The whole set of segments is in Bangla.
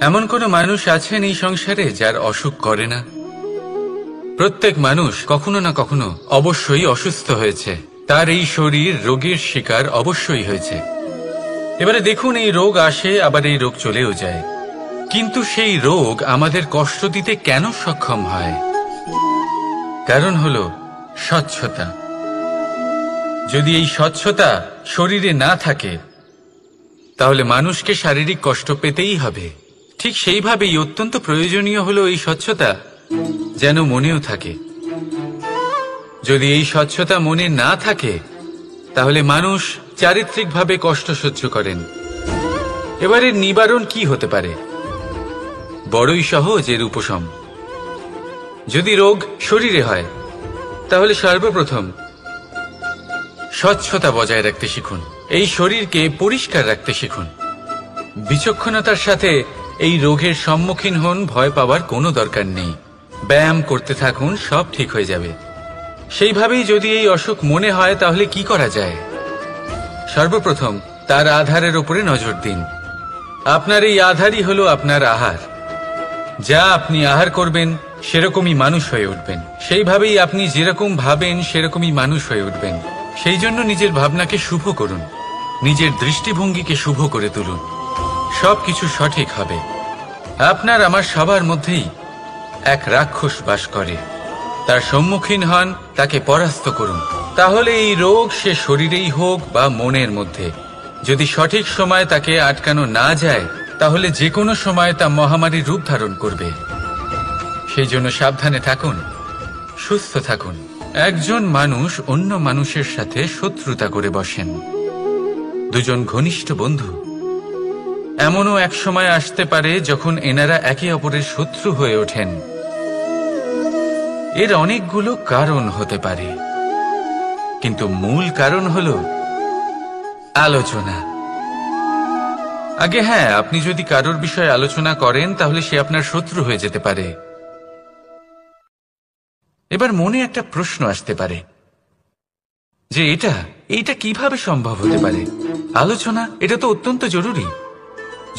এমন কোনো মানুষ আছেন এই সংসারে যার অসুখ করে না? প্রত্যেক মানুষ কখনো না কখনো অবশ্যই অসুস্থ হয়েছে, তার এই শরীর রোগের শিকার অবশ্যই হয়েছে। এবারে দেখুন, এই রোগ আসে আবার এই রোগ চলেও যায়, কিন্তু সেই রোগ আমাদের কষ্ট দিতে কেন সক্ষম হয়? কারণ হলো স্বচ্ছতা। যদি এই স্বচ্ছতা শরীরে না থাকে তাহলে মানুষকে শারীরিক কষ্ট পেতেই হবে। ঠিক সেইভাবেই অত্যন্ত প্রয়োজনীয় হলো এই স্বচ্ছতা যেন মনেও থাকে। যদি এই স্বচ্ছতা মনে না থাকে তাহলে মানুষ চারিত্রিকভাবে কষ্ট সহ্য করেন। এবারে নিবারণ কি হতে পারে? বড়ই সহজ এর উপশম। যদি রোগ শরীরে হয় তাহলে সর্বপ্রথম স্বচ্ছতা বজায় রাখতে শিখুন, এই শরীরকে পরিষ্কার রাখতে শিখুন। বিচক্ষণতার সাথে এই রোগের সম্মুখীন হন, ভয় পাওয়ার কোনো দরকার নেই। ব্যায়াম করতে থাকুন, সব ঠিক হয়ে যাবে। সেইভাবেই যদি এই অসুখ মনে হয় তাহলে কি করা যায়? সর্বপ্রথম তার আধারের উপরে নজর দিন। আপনার এই আধারই হলো আপনার আহার। যা আপনি আহার করবেন সেরকমই মানুষ হয়ে উঠবেন। সেইভাবেই আপনি যেরকম ভাবেন সেরকমই মানুষ হয়ে উঠবেন। সেই জন্য নিজের ভাবনাকে শুভ করুন, নিজের দৃষ্টিভঙ্গিকে শুভ করে তুলুন, সবকিছু সঠিক হবে। আপনার আমার সবার মধ্যেই এক রাক্ষস বাস করে, তার সম্মুখীন হন, তাকে পরাস্ত করুন। তাহলে এই রোগ সে শরীরেই হোক বা মনের মধ্যে, যদি সঠিক সময় তাকে আটকানো না যায় তাহলে যে কোনো সময় তা মহামারীর রূপ ধারণ করবে। সেই জন্য সাবধানে থাকুন, সুস্থ থাকুন। একজন মানুষ অন্য মানুষের সাথে শত্রুতা করে বসেন, দুজন ঘনিষ্ঠ বন্ধু। এমনও এক সময় আসতে পারে যখন এনারা একে অপরের শত্রু হয়ে ওঠেন। এর অনেকগুলো কারণ হতে পারে, কিন্তু মূল কারণ হলো আলোচনা। আগে হ্যাঁ, আপনি যদি কারোর বিষয়ে আলোচনা করেন তাহলে সে আপনার শত্রু হয়ে যেতে পারে। এবার মনে একটা প্রশ্ন আসতে পারে যে এটা কিভাবে সম্ভব হতে পারে? আলোচনা এটা তো অত্যন্ত জরুরি।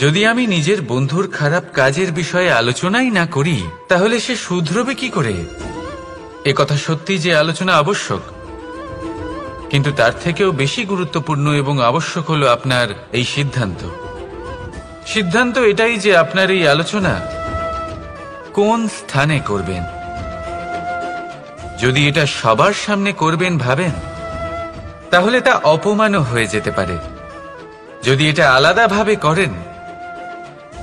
যদি আমি নিজের বন্ধুর খারাপ কাজের বিষয়ে আলোচনাই না করি তাহলে সে শুধরবে কি করে? একথা সত্যি যে আলোচনা আবশ্যক, কিন্তু তার থেকেও বেশি গুরুত্বপূর্ণ এবং আবশ্যক হলো আপনার এই সিদ্ধান্ত। সিদ্ধান্ত এটাই যে আপনার এই আলোচনা কোন স্থানে করবেন। যদি এটা সবার সামনে করবেন ভাবেন তাহলে তা অপমানও হয়ে যেতে পারে। যদি এটা আলাদাভাবে করেন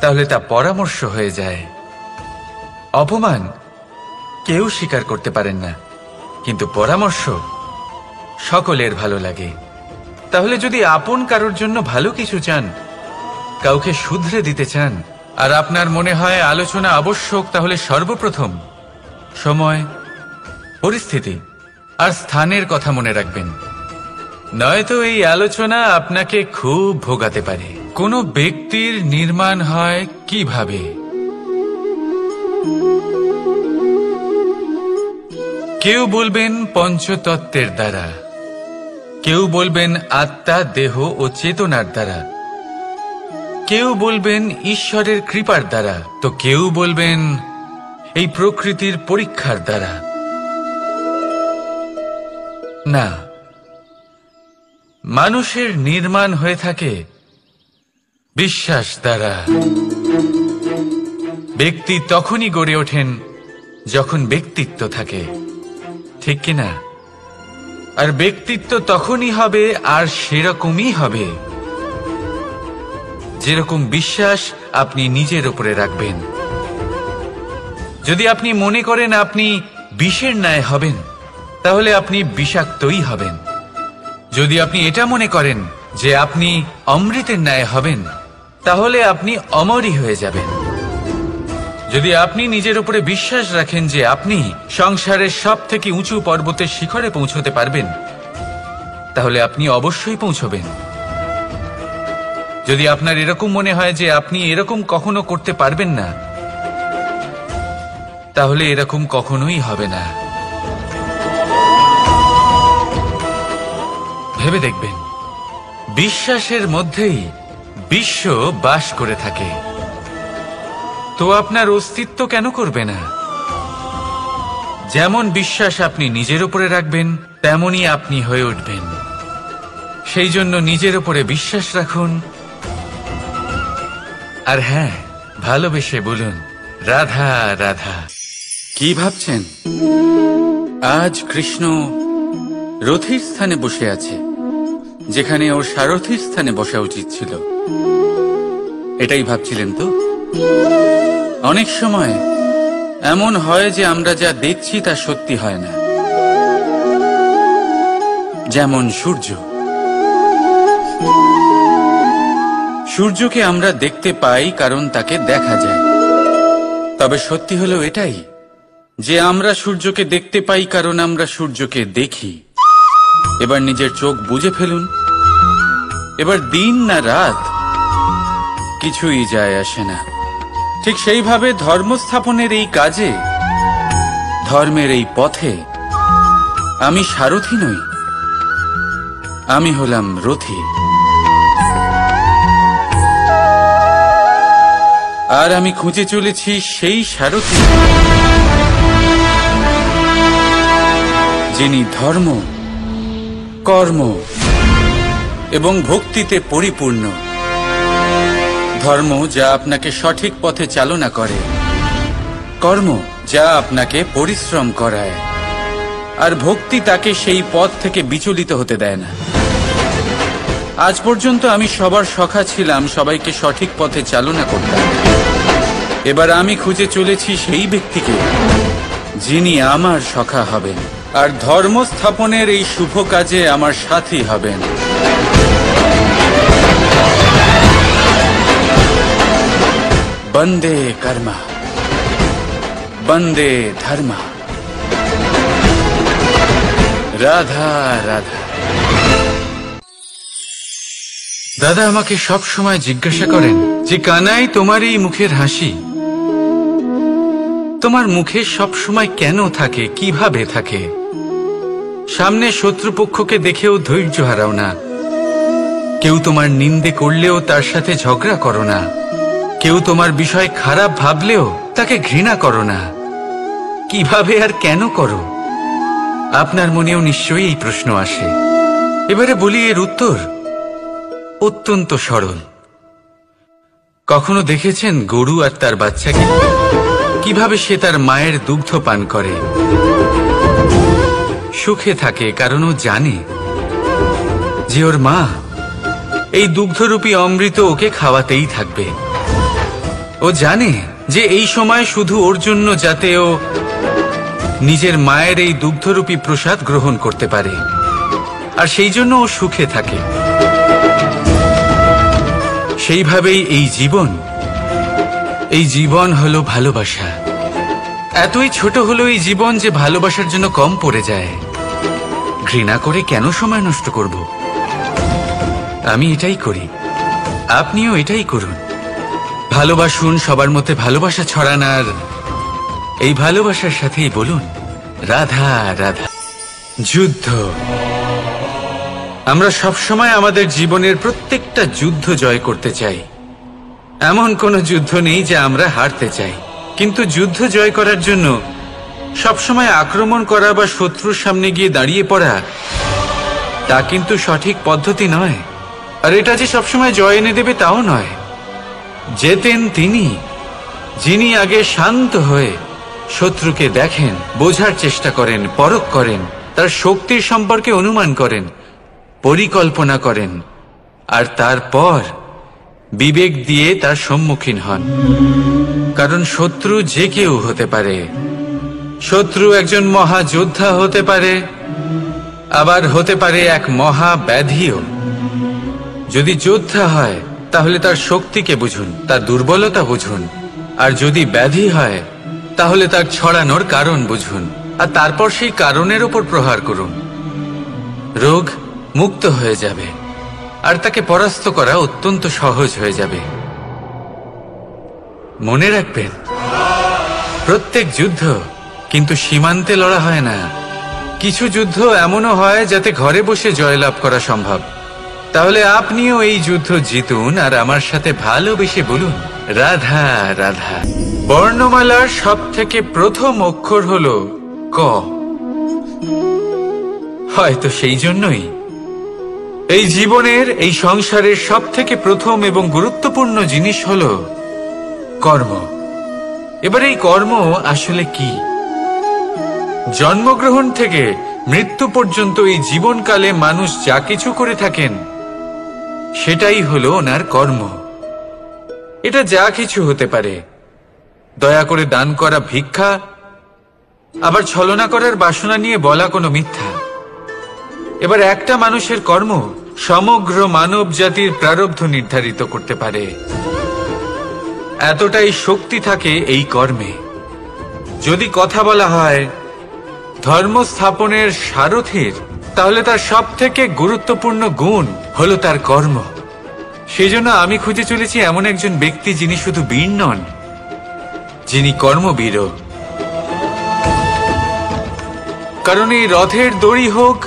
তাহলে তা পরামর্শ হয়ে যায়। অপমান কেউ স্বীকার করতে পারেন না, কিন্তু পরামর্শ সকলের ভালো লাগে। তাহলে যদি আপন কারোর জন্য ভালো কিছু চান, কাউকে শুধরে দিতে চান, আর আপনার মনে হয় আলোচনা আবশ্যক, তাহলে সর্বপ্রথম সময়, পরিস্থিতি আর স্থানের কথা মনে রাখবেন। নয়তো এই আলোচনা আপনাকে খুব ভোগাতে পারে। কোনো ব্যক্তির নির্মাণ হয় কিভাবে? কেউ বলবেন পঞ্চতত্ত্বের দ্বারা, কেউ বলবেন আত্মা, দেহ ও চেতনার দ্বারা, কেউ বলবেন ঈশ্বরের কৃপার দ্বারা, তো কেউ বলবেন এই প্রকৃতির পরীক্ষার দ্বারা। না, মানুষের নির্মাণ হয়ে থাকে বিশ্বাস দ্বারা। ব্যক্তি তখনই গড়ে ওঠেন যখন ব্যক্তিত্ব থাকে, ঠিক কিনা? আর ব্যক্তিত্ব তখনই হবে আর সেরকমই হবে যেরকম বিশ্বাস আপনি নিজের উপরে রাখবেন। যদি আপনি মনে করেন আপনি বিষের ন্যায় হবেন তাহলে আপনি বিষাক্তই হবেন। যদি আপনি এটা মনে করেন যে আপনি অমৃতের ন্যায় হবেন তাহলে আপনি অমরই হয়ে যাবেন। যদি আপনি নিজের উপরে বিশ্বাস রাখেন যে আপনি সংসারের সব থেকে উঁচু পর্বতের শিখরে পৌঁছতে পারবেন তাহলে আপনি অবশ্যই পৌঁছবেন। যদি আপনার এরকম মনে হয় যে আপনি এরকম কখনো করতে পারবেন না তাহলে এরকম কখনোই হবে না। ভেবে দেখবেন, বিশ্বাসের মধ্যেই বিশ্ব বাস করে থাকে। তো আপনার অস্তিত্ব কেন করবে না? যেমন বিশ্বাস আপনি নিজের উপরে রাখবেন, তেমনই আপনি হয়ে উঠবেন। সেই জন্য নিজের উপরে বিশ্বাস রাখুন। আর হ্যাঁ, ভালোবেসে বলুন, রাধা রাধা। কি ভাবছেন? আজ কৃষ্ণ রথীর স্থানে বসে আছে, যেখানে ওর সারথীর স্থানে বসা উচিত ছিল। এটাই ভাবছিলেন তো? অনেক সময় এমন হয় যে আমরা যা দেখছি তা সত্যি হয় না। যেমন সূর্য। সূর্যকে আমরা দেখতে পাই কারণ তাকে দেখা যায়। তবে সত্যি হলো এটাই যে আমরা সূর্যকে দেখতে পাই কারণ আমরা সূর্যকে দেখি। এবার নিজের চোখ বুজে ফেলুন। এবার দিন না রাত কিছুই যায় আসে না। ঠিক সেইভাবে ধর্ম স্থাপনের এই কাজে, ধর্মের এই পথে আমি সারথি নই, আমি হলাম রথী। আর আমি খুঁজে চলেছি সেই সারথি যিনি ধর্ম, কর্ম এবং ভক্তিতে পরিপূর্ণ। ধর্ম যা আপনাকে সঠিক পথে চালনা করে, কর্ম যা আপনাকে পরিশ্রম করায়, আর ভক্তি তাকে সেই পথ থেকে বিচলিত হতে দেয় না। আজ পর্যন্ত আমি সবার সখা ছিলাম, সবাইকে সঠিক পথে চালনা করতাম। এবার আমি খুঁজে চলেছি সেই ব্যক্তিকে যিনি আমার সখা হবেন আর ধর্ম স্থাপনের এই শুভ কাজে আমার সাথী হবেন। বন্দে কর্মা, বন্দে ধর্মা, রাধা রাধা। দাদা আমাকে সব সময় জিজ্ঞাসা করেন যে কানাই, তোমার এই মুখের হাসি, তোমার মুখে সব সময় কেন থাকে, কিভাবে থাকে? সামনে শত্রুপক্ষকে দেখেও ধৈর্য হারাও না। কেউ তোমার নিন্দে করলেও তার সাথে ঝগড়া করো না। কেউ তোমার বিষয় খারাপ ভাবলেও তাকে ঘৃণা করো না। কিভাবে আর কেন করো? আপনার মনেও নিশ্চয়ই এই প্রশ্ন আসে। এবারে বলি, এর উত্তর অত্যন্ত সরল। কখনো দেখেছেন গরু আর তার বাচ্চাকে কিভাবে সে তার মায়ের দুগ্ধ পান করে? সুখে থাকে কারণ ও জানে যে ওর মা এই দুগ্ধরূপী অমৃত ওকে খাওয়াতেই থাকবে। ও জানে যে এই সময় শুধু ওর জন্য, যাতে ও নিজের মায়ের এই দুগ্ধরূপী প্রসাদ গ্রহণ করতে পারে, আর সেই জন্য ও সুখে থাকে। সেইভাবেই এই জীবন হলো ভালোবাসা। এতই ছোট হলো এই জীবন যে ভালোবাসার জন্য কম পড়ে যায়। ঘৃণা করে কেন সময় নষ্ট করব? আমি এটাই করি, আপনিও এটাই করুন। ভালোবাসুন, সবার মধ্যে ভালোবাসা ছড়ান, আর এই ভালোবাসার সাথেই বলুন, রাধা রাধা। যুদ্ধ। আমরা সবসময় আমাদের জীবনের প্রত্যেকটা যুদ্ধ জয় করতে চাই। এমন কোনো যুদ্ধ নেই যে আমরা হারতে চাই। কিন্তু যুদ্ধ জয় করার জন্য সবসময় আক্রমণ করা বা শত্রুর সামনে গিয়ে দাঁড়িয়ে পড়া, তা কিন্তু সঠিক পদ্ধতি নয়। আর এটা যে সবসময় জয় এনে দেবে তাও নয়। জেতেন তিনি যিনি আগে শান্ত হয়ে শত্রুকে দেখেন, বোঝার চেষ্টা করেন, পরখ করেন, তার শক্তির সম্পর্কে অনুমান করেন, পরিকল্পনা করেন, আর তারপর বিবেক দিয়ে তার সম্মুখীন হন। কারণ শত্রু যে কেউ হতে পারে। শত্রু একজন মহাযোদ্ধা হতে পারে, আবার হতে পারে এক মহাব্যাধিও। যদি যোদ্ধা হয় তাহলে তার শক্তিকে বুঝুন, তার দুর্বলতা বুঝুন। আর যদি ব্যাধি হয় তাহলে তার ছড়ানোর কারণ বুঝুন, আর তারপর সেই কারণের উপর প্রহার করুন। রোগ মুক্ত হয়ে যাবে, আর তাকে পরাস্ত করা অত্যন্ত সহজ হয়ে যাবে। মনে রাখবেন, প্রত্যেক যুদ্ধ কিন্তু সীমান্তে লড়া হয় না। কিছু যুদ্ধ এমনও হয় যাতে ঘরে বসে জয়লাভ করা সম্ভব। তাহলে আপনিও এই যুদ্ধ জিতুন, আর আমার সাথে ভালোবেসে বলুন, রাধা রাধা। বর্ণমালার সব থেকে প্রথম অক্ষর হলো ক। হয়তো সেই জন্যই এই জীবনের, এই সংসারের সব থেকে প্রথম এবং গুরুত্বপূর্ণ জিনিস হলো কর্ম। এবার এই কর্ম আসলে কি? জন্মগ্রহণ থেকে মৃত্যু পর্যন্ত এই জীবনকালে মানুষ যা কিছু করে থাকেন সেটাই হলো ওনার কর্ম। এটা যা কিছু হতে পারে, দয়া করে দান করা ভিক্ষা, আবার ছলনা করার বাসনা নিয়ে বলা কোনো মিথ্যা। এবার একটা মানুষের কর্ম সমগ্র মানব জাতির প্রারব্ধ নির্ধারিত করতে পারে। এতটাই শক্তি থাকে এই কর্মে। যদি কথা বলা হয় ধর্ম স্থাপনের সারথীর, তাহলে তার সব থেকে গুরুত্বপূর্ণ গুণ হলো তার কর্ম। সেজন্য আমি খুঁজে চলেছি এমন একজন ব্যক্তি যিনি শুধু বীর নন, যিনি কর্মবীর। কারণ এই রথের দড়ি হোক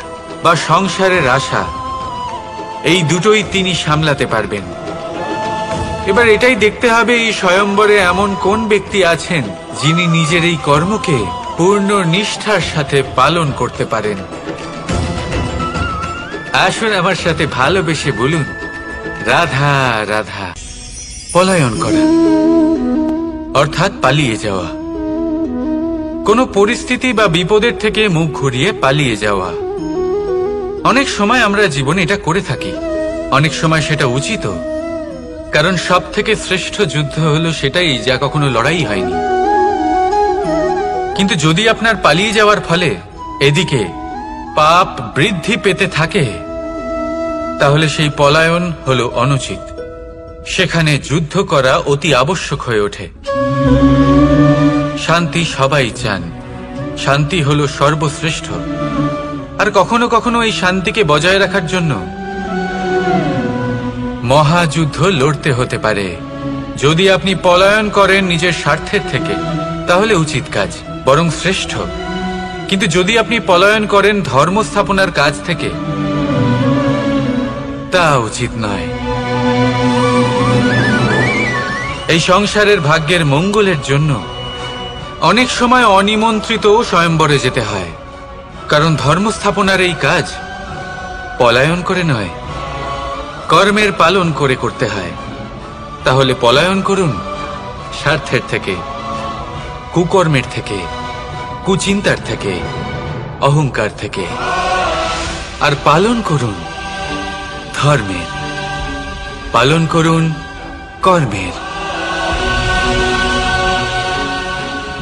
বা সংসারের আশা, এই দুটোই তিনি সামলাতে পারবেন। এবার এটাই দেখতে হবে এই স্বয়ম্বরে এমন কোন ব্যক্তি আছেন যিনি নিজের এই কর্মকে পূর্ণ নিষ্ঠার সাথে পালন করতে পারেন। আসুন আমার সাথে ভালোবেসে বলুন রাধা রাধা। পলায়ন করা অর্থাৎ পালিয়ে যাওয়া, কোনো পরিস্থিতি বা বিপদের থেকে মুখ ঘুরিয়ে পালিয়ে যাওয়া। অনেক সময় আমরা জীবনে এটা করে থাকি, অনেক সময় সেটা উচিত, কারণ সব থেকে শ্রেষ্ঠ যুদ্ধ হলো সেটাই যা কখনো লড়াই হয়নি। কিন্তু যদি আপনার পালিয়ে যাওয়ার ফলে এদিকে পাপ বৃদ্ধি পেতে থাকে, তাহলে সেই পলায়ন হলো অনুচিত। সেখানে যুদ্ধ করা অতি আবশ্যক হয়ে ওঠে। শান্তি সবাই চান, শান্তি হলো সর্বশ্রেষ্ঠ। আর কখনো কখনো এই শান্তিকে বজায় রাখার জন্য মহাযুদ্ধ লড়তে হতে পারে। যদি আপনি পলায়ন করেন নিজের স্বার্থের থেকে, তাহলে উচিত কাজ, বরং শ্রেষ্ঠ। কিন্তু যদি আপনি পলায়ন করেন ধর্ম স্থাপনার কাজ থেকে, তা উচিত নয়। এই সংসারের ভাগ্যের মঙ্গলের জন্য অনেক সময় অনিমন্ত্রিত স্বয়ম্বরে যেতে হয়, কারণ ধর্ম স্থাপনার এই কাজ পলায়ন করে নয়, কর্মের পালন করে করতে হয়। তাহলে পলায়ন করুন স্বার্থের থেকে, কুকর্মের থেকে, কুচিন্তার থেকে, অহংকার থেকে, আর পালন করুন ধর্মের, পালন করুন কর্মের।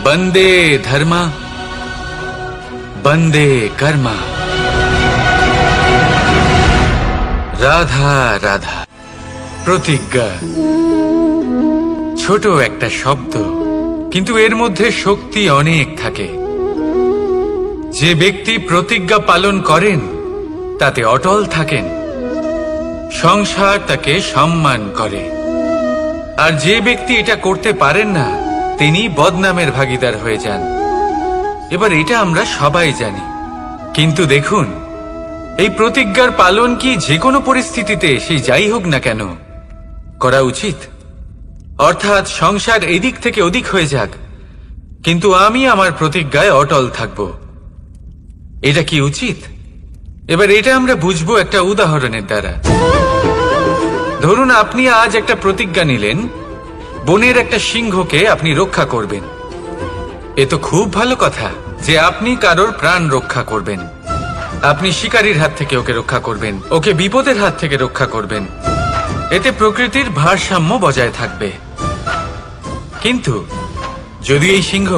বন্দে ধর্মা, বন্দে কর্মা। রাধা রাধা। প্রতিজ্ঞা ছোট একটা শব্দ, কিন্তু এর মধ্যে শক্তি অনেক থাকে। যে ব্যক্তি প্রতিজ্ঞা পালন করেন তাতে অটল থাকেন, সংসার তাকে সম্মান করে। আর যে ব্যক্তি এটা করতে পারেন না, তিনি বদনামের ভাগীদার হয়ে যান। এবার এটা আমরা সবাই জানি, কিন্তু দেখুন এই প্রতিজ্ঞার পালন কি যে কোনো পরিস্থিতিতে, সেই যাই হোক না কেন, করা উচিত? অর্থাৎ সংসার এদিক থেকে ওদিক হয়ে যাক, কিন্তু আমি আমার প্রতিজ্ঞায় অটল থাকব, এটা কি উচিত? এবার এটা আমরা বুঝবো একটা উদাহরণের দ্বারা। ধরুন আপনি আজ একটা প্রতিজ্ঞা নিলেন, বনের একটা সিংহকে আপনি রক্ষা করবেন। এ তো খুব ভালো কথা যে আপনি কারোর প্রাণ রক্ষা করবেন। আপনি শিকারীর হাত থেকে ওকে রক্ষা করবেন, ওকে বিপদের হাত থেকে রক্ষা করবেন। এতে প্রকৃতির ভারসাম্য বজায় থাকবে। কিন্তু যদি এই সিংহ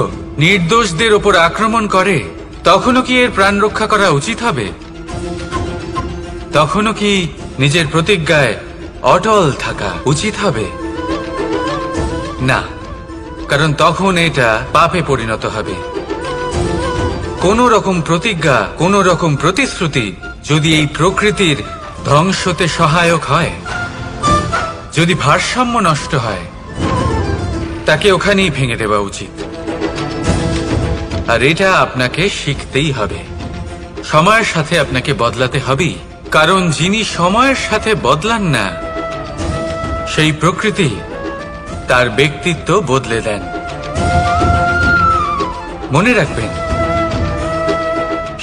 নির্দোষদের ওপর আক্রমণ করে, তখনও কি এর প্রাণ রক্ষা করা উচিত হবে? তখনও কি নিজের প্রতিজ্ঞায় অটল থাকা উচিত হবে? না, কারণ তখন এটা পাপে পরিণত হবে। কোন রকম প্রতিজ্ঞা, কোন রকম প্রতিশ্রুতি যদি এই প্রকৃতির ধ্বংসতে সহায়ক হয়, যদি ভারসাম্য নষ্ট হয়, তাকে ওখানেই ভেঙে দেওয়া উচিত। আর এটা আপনাকে শিখতেই হবে, সময়ের সাথে আপনাকে বদলাতে হবেই। কারণ যিনি সময়ের সাথে বদলান না, সেই প্রকৃতি তার ব্যক্তিত্ব বদলে দেন। মনে রাখবেন,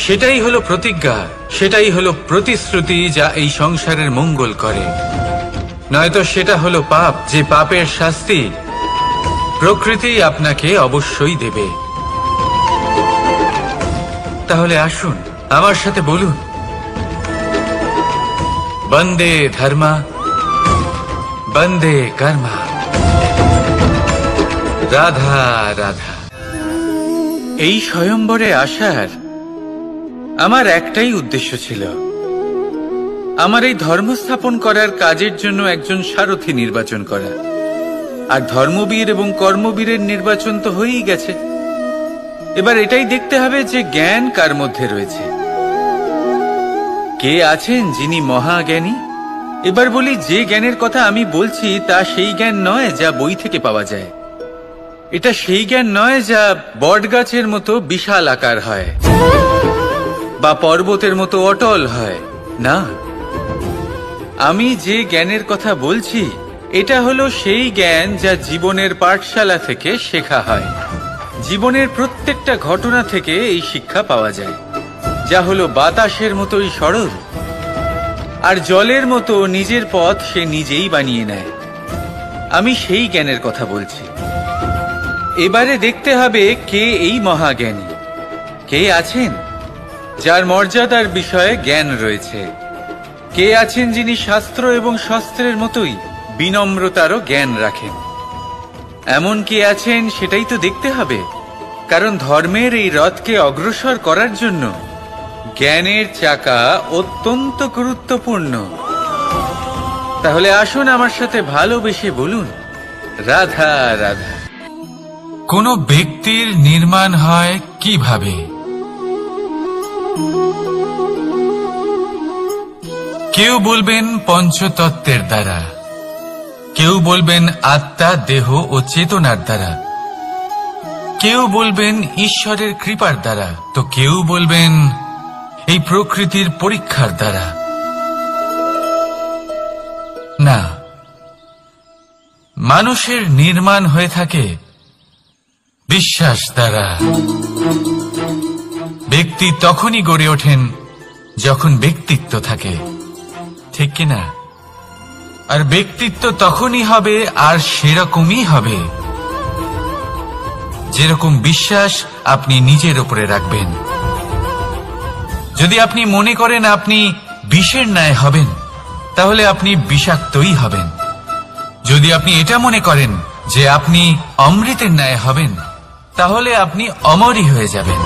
সেটাই হলো প্রতিজ্ঞা, সেটাই হলো প্রতিশ্রুতি যা এই সংসারের মঙ্গল করে। নয়তো সেটা হলো পাপ, যে পাপের শাস্তি প্রকৃতি আপনাকে অবশ্যই দেবে। তাহলে আসুন আমার সাথে বলুন, বন্দে ধর্মা বন্দে কর্মা, রাধা রাধা। এই স্বয়ম্বরে আসার আমার একটাই উদ্দেশ্য ছিল, আমার এই ধর্ম স্থাপন করার কাজের জন্য একজন সারথি নির্বাচন করা। আর ধর্মবীর এবং কর্মবীরের নির্বাচন তো হয়েই গেছে। এবার এটাই দেখতে হবে যে জ্ঞান কার মধ্যে রয়েছে, কে আছেন যিনি মহাজ্ঞানী। এবার বলি, যে জ্ঞানের কথা আমি বলছি তা সেই জ্ঞান নয় যা বই থেকে পাওয়া যায়। এটা সেই জ্ঞান নয় যা বটগাছের মতো বিশাল আকার হয় বা পর্বতের মতো অটল হয়। না, আমি যে জ্ঞানের কথা বলছি এটা হলো সেই জ্ঞান যা জীবনের পাঠশালা থেকে শেখা হয়। জীবনের প্রত্যেকটা ঘটনা থেকে এই শিক্ষা পাওয়া যায়, যা হলো বাতাসের মতোই সরল আর জলের মতো নিজের পথ সে নিজেই বানিয়ে নেয়। আমি সেই জ্ঞানের কথা বলছি। এবারে দেখতে হবে কে এই মহাজ্ঞানী, কে আছেন যার মর্যাদার বিষয়ে জ্ঞান রয়েছে, কে আছেন যিনি শাস্ত্র এবং শস্ত্রের মতোই বিনম্রতারও জ্ঞান রাখেন। এমন কে আছেন সেটাই তো দেখতে হবে, কারণ ধর্মের এই রথকে অগ্রসর করার জন্য জ্ঞানের চাকা অত্যন্ত গুরুত্বপূর্ণ। তাহলে আসুন আমার সাথে ভালোবেসে বলুন, রাধা রাধা। কোন ব্যক্তির নির্মাণ হয় কিভাবে? কেউ বলবেন পঞ্চতত্ত্বের দ্বারা, কেউ বলবেন আত্মা, দেহ ও চেতনার দ্বারা, কেউ বলবেন ঈশ্বরের কৃপার দ্বারা, তো কেউ বলবেন এই প্রকৃতির পরীক্ষার দ্বারা। না, মানুষের নির্মাণ হয়ে থাকে বিশ্বাস দ্বারা। ব্যক্তি তখনই গড়ে ওঠেন যখন ব্যক্তিত্ব থাকে, ঠিক কিনা? আর ব্যক্তিত্ব তখনই হবে আর সেরকমই হবে যেরকম বিশ্বাস আপনি নিজের উপরে রাখবেন। যদি আপনি মনে করেন আপনি বিষের ন্যায় হবেন, তাহলে আপনি বিষাক্তই হবেন। যদি আপনি এটা মনে করেন যে আপনি অমৃতের ন্যায় হবেন, তাহলে আপনি অমরই হয়ে যাবেন।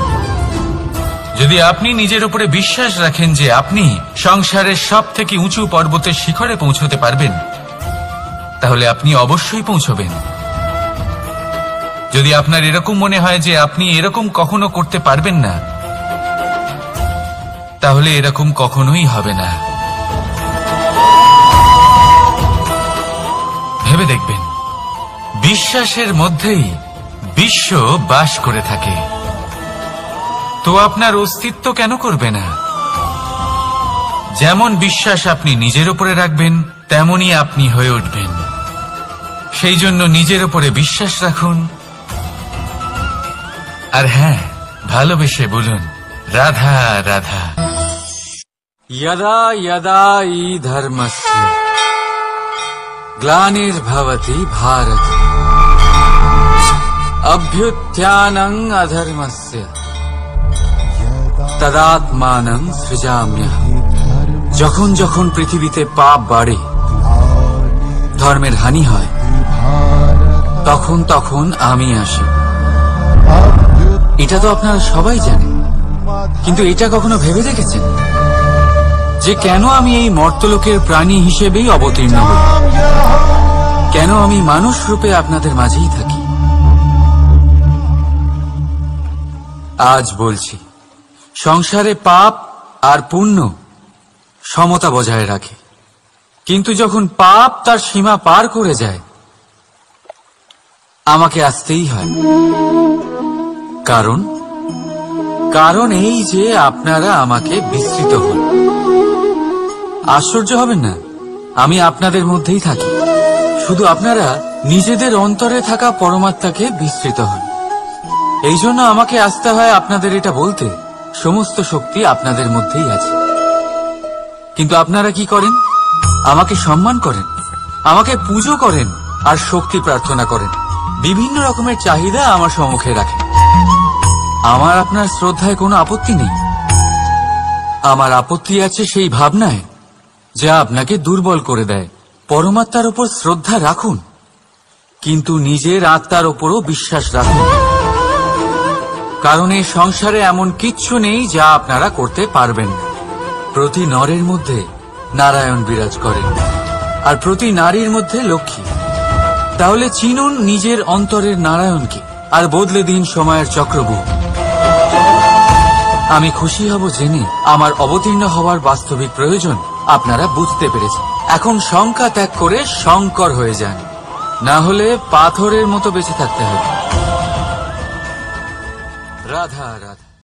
যদি আপনি নিজের উপরে বিশ্বাস রাখেন যে আপনি সংসারের সব থেকে উঁচু পর্বতের শিখরে পৌঁছতে পারবেন, তাহলে আপনি অবশ্যই পৌঁছবেন। যদি আপনার এরকম মনে হয় যে আপনি এরকম কখনো করতে পারবেন না, তাহলে এরকম কখনোই হবে না। ভেবে দেখবেন, বিশ্বাসের মধ্যেই বিশ্ব বাস করে থাকে, তো আপনার অস্তিত্ব কেন করবে না? যেমন বিশ্বাস আপনি নিজের উপরে রাখবেন, তেমনই আপনি হয়ে উঠবেন। সেই জন্য নিজের উপরে বিশ্বাস রাখুন, আর হ্যাঁ, ভালোবেসে বলুন, রাধা রাধা। यदा यदा हि धर्मस्य ग्लानिर्भवति भारत अभ्युत्थानं अधर्मस्य तदात्मानं सृजाम्यहम्। যখন যখন পৃথিবীতে পাপ বাড়ে, ধর্মের হানি হয়, তখন তখন আমি আসি। এটা তো আপনারা সবাই জানেন, কিন্তু এটা কখনো ভেবে দেখেছেন যে কেন আমি এই মর্তলোকের প্রাণী হিসেবেই অবতীর্ণ হই? কেন আমি মানুষ রূপে আপনাদের মাঝেই থাকি? আজ বলছি, সংসারে পাপ আর পুণ্য সমতা বজায় রাখে, কিন্তু যখন পাপ তার সীমা পার করে যায়, আমাকে আসতেই হয়। কারণ এই যে আপনারা আমাকে বিস্তৃত হন। আশ্চর্য হবেন না, আমি আপনাদের মধ্যেই থাকি, শুধু আপনারা নিজেদের অন্তরে থাকা পরমাত্মাকে বিস্মৃত হন। এই জন্য আমাকে আসতে হয় আপনাদের এটা বলতে, সমস্ত শক্তি আপনাদের মধ্যেই আছে। কিন্তু আপনারা কি করেন? আমাকে সম্মান করেন, আমাকে পুজো করেন, আর শক্তি প্রার্থনা করেন। বিভিন্ন রকমের চাহিদা আমার সম্মুখে রাখেন। আমার আপনার শ্রদ্ধায় কোনো আপত্তি নেই। আমার আপত্তি আছে সেই ভাবনায় যা আপনাকে দুর্বল করে দেয়। পরমাত্মার উপর শ্রদ্ধা রাখুন, কিন্তু নিজের আত্মার উপরও বিশ্বাস রাখুন। কারণ এই সংসারে এমন কিচ্ছু নেই যা আপনারা করতে পারবেন না। প্রতি নরের মধ্যে নারায়ণ বিরাজ করেন, আর প্রতি নারীর মধ্যে লক্ষ্মী। তাহলে চিনুন নিজের অন্তরের নারায়ণকে, আর বদলে দিন সময়ের চক্রবুহ। আমি খুশি হব জেনে আমার অবতীর্ণ হওয়ার বাস্তবিক প্রয়োজন আপনারা বুঝতে পেরেছেন। এখন শঙ্কা ত্যাগ করে শঙ্কর হয়ে যান, না হলে পাথরের মতো বেঁচে থাকতে হবে। রাধা রাধা।